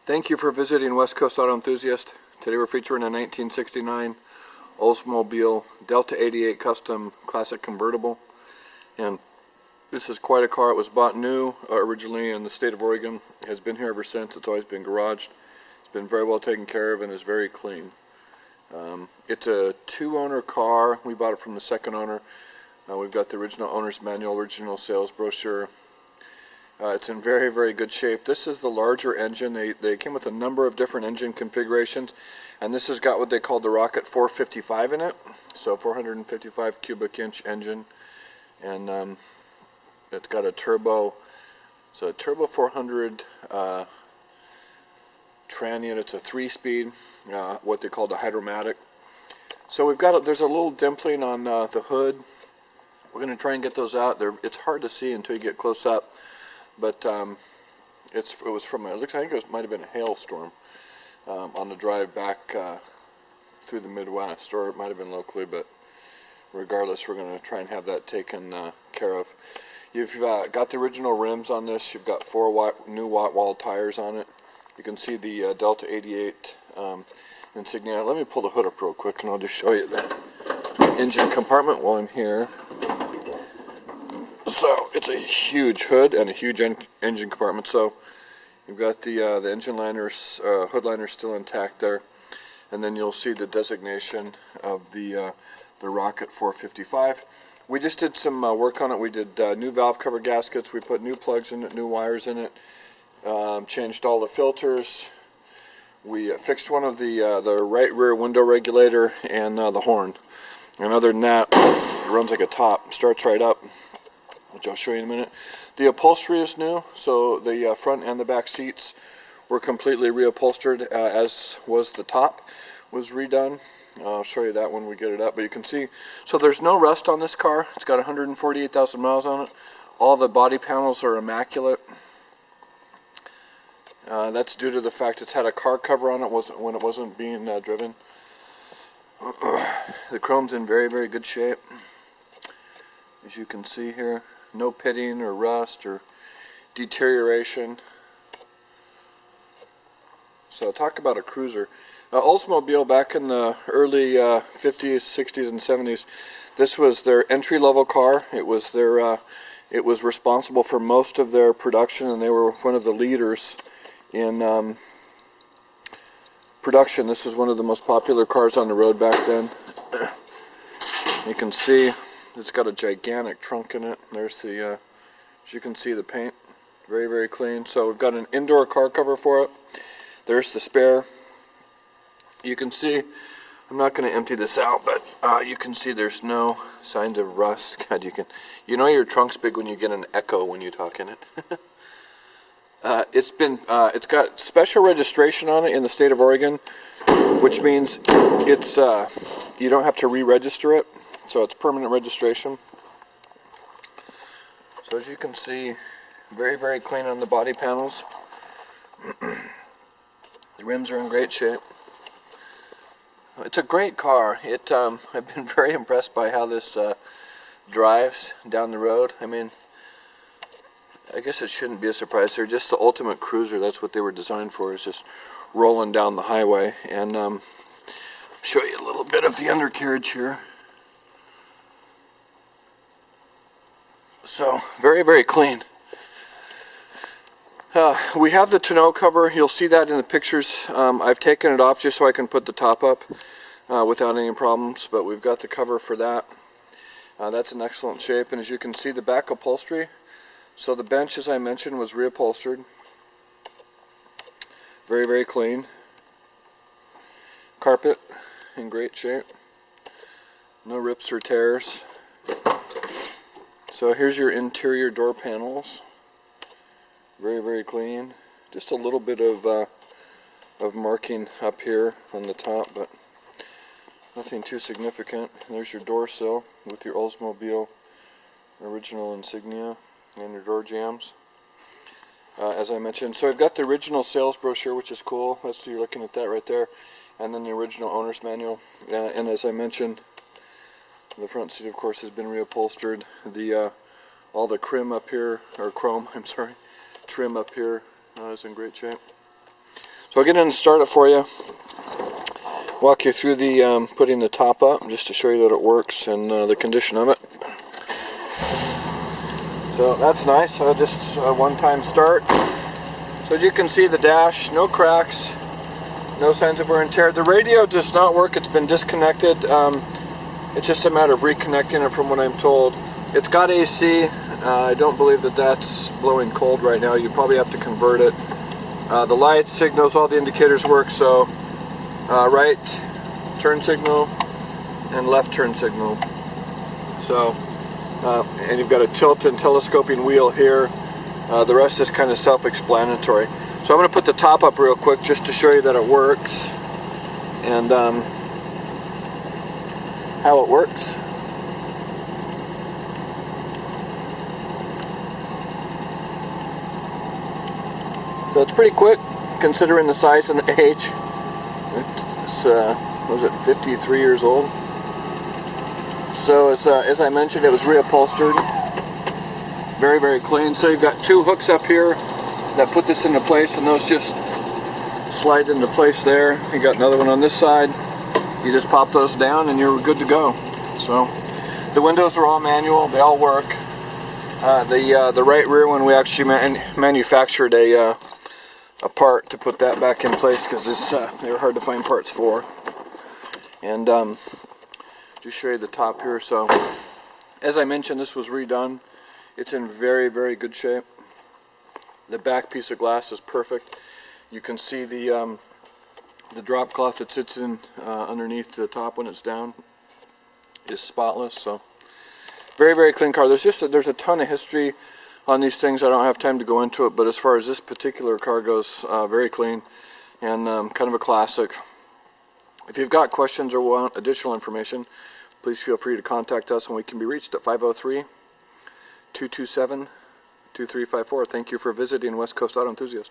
Thank you for visiting West Coast Auto Enthusiast. Today we're featuring a 1969 Oldsmobile Delta 88 Custom Classic Convertible. And this is quite a car. It was bought new originally in the state of Oregon. It has been here ever since. It's always been garaged. It's been very well taken care of and is very clean. It's a two-owner car. We bought it from the second owner. We've got the original owner's manual, original sales brochure. It's in very, very good shape. This is the larger engine. They came with a number of different engine configurations, and this has got what they call the Rocket 455 in it, so 455 cubic inch engine, and it's got a turbo, so a turbo 400 Tranion. It's a 3-speed, what they call the Hydromatic. So we've got there's a little dimpling on the hood. We're going to try and get those out. It's hard to see until you get close up. But it was from I think it might have been a hailstorm on the drive back through the Midwest, or it might have been locally. But regardless, we're going to try and have that taken care of. You've got the original rims on this. You've got 4 new wall tires on it. You can see the Delta 88 insignia. Let me pull the hood up real quick, and I'll just show you the engine compartment while I'm here. So it's a huge hood and a huge engine compartment. So you've got the engine liners, hood liners still intact there, and then you'll see the designation of the Rocket 455. We just did some work on it. We did new valve cover gaskets. We put new plugs in it, new wires in it, changed all the filters. We fixed one of the right rear window regulator and the horn. And other than that, it runs like a top. Starts right up, which I'll show you in a minute. The upholstery is new, so the front and the back seats were completely reupholstered, as was the top was redone. I'll show you that when we get it up, but you can see, so there's no rust on this car. It's got 148,000 miles on it. All the body panels are immaculate. That's due to the fact it's had a car cover on it when it wasn't being driven. The chrome's in very, very good shape, as you can see here. No pitting or rust or deterioration. So talk about a cruiser. Oldsmobile, back in the early 50s, 60s, and 70s, this was their entry-level car. It was their, it was responsible for most of their production, and they were one of the leaders in production. This is one of the most popular cars on the road back then. You can see it's got a gigantic trunk in it. There's the, as you can see, the paint, very, very clean. So we've got an indoor car cover for it. There's the spare. You can see, I'm not going to empty this out, but you can see there's no signs of rust. God, you know your trunk's big when you get an echo when you talk in it. It's got special registration on it in the state of Oregon, which means it's you don't have to re-register it. So it's permanent registration. So as you can see, very, very clean on the body panels. The rims are in great shape. It's a great car. I've been very impressed by how this drives down the road. I mean, I guess it shouldn't be a surprise. They're just the ultimate cruiser. That's what they were designed for, is just rolling down the highway. And show you a little bit of the undercarriage here. So, very, very clean. We have the tonneau cover. You'll see that in the pictures. I've taken it off just so I can put the top up without any problems, but we've got the cover for that. That's in excellent shape, and as you can see, the back upholstery. So the bench, as I mentioned, was reupholstered. Very, very clean. Carpet in great shape. No rips or tears. So here's your interior door panels. Very, very clean. Just a little bit of marking up here on the top, but nothing too significant. There's your door sill with your Oldsmobile original insignia and your door jambs, as I mentioned. So I've got the original sales brochure, which is cool. You're looking at that right there, and then the original owner's manual. And as I mentioned, the front seat, of course, has been reupholstered. All the chrome up here, or chrome, I'm sorry, trim up here is in great shape. So I'll get in and start it for you. Walk you through the putting the top up just to show you that it works and the condition of it. So that's nice. Just a one-time start. So as you can see, the dash, no cracks, no signs of wear and tear. The radio does not work. It's been disconnected. It's just a matter of reconnecting it from what I'm told. It's got AC. I don't believe that that's blowing cold right now. You probably have to convert it. The lights, signals, all the indicators work. So right turn signal and left turn signal. So and you've got a tilt and telescoping wheel here. The rest is kind of self-explanatory. So I'm going to put the top up real quick just to show you that it works and how it works. So it's pretty quick considering the size and the age. It's what was it, 53 years old. So as I mentioned, it was reupholstered. Very, very clean. So you've got two hooks up here that put this into place, and those just slide into place there. You got another one on this side. You just pop those down and you're good to go. So the windows are all manual. They all work. The right rear one, we actually manufactured a part to put that back in place because they were hard to find parts for. And just show you the top here. So as I mentioned, this was redone. It's in very, very good shape. The back piece of glass is perfect. You can see the drop cloth that sits in underneath the top when it's down is spotless. So very, very clean car. There's a ton of history on these things. I don't have time to go into it, but as far as this particular car goes, very clean and kind of a classic. If you've got questions or want additional information, please feel free to contact us, and we can be reached at 503-227-2354. Thank you for visiting West Coast Auto Enthusiast.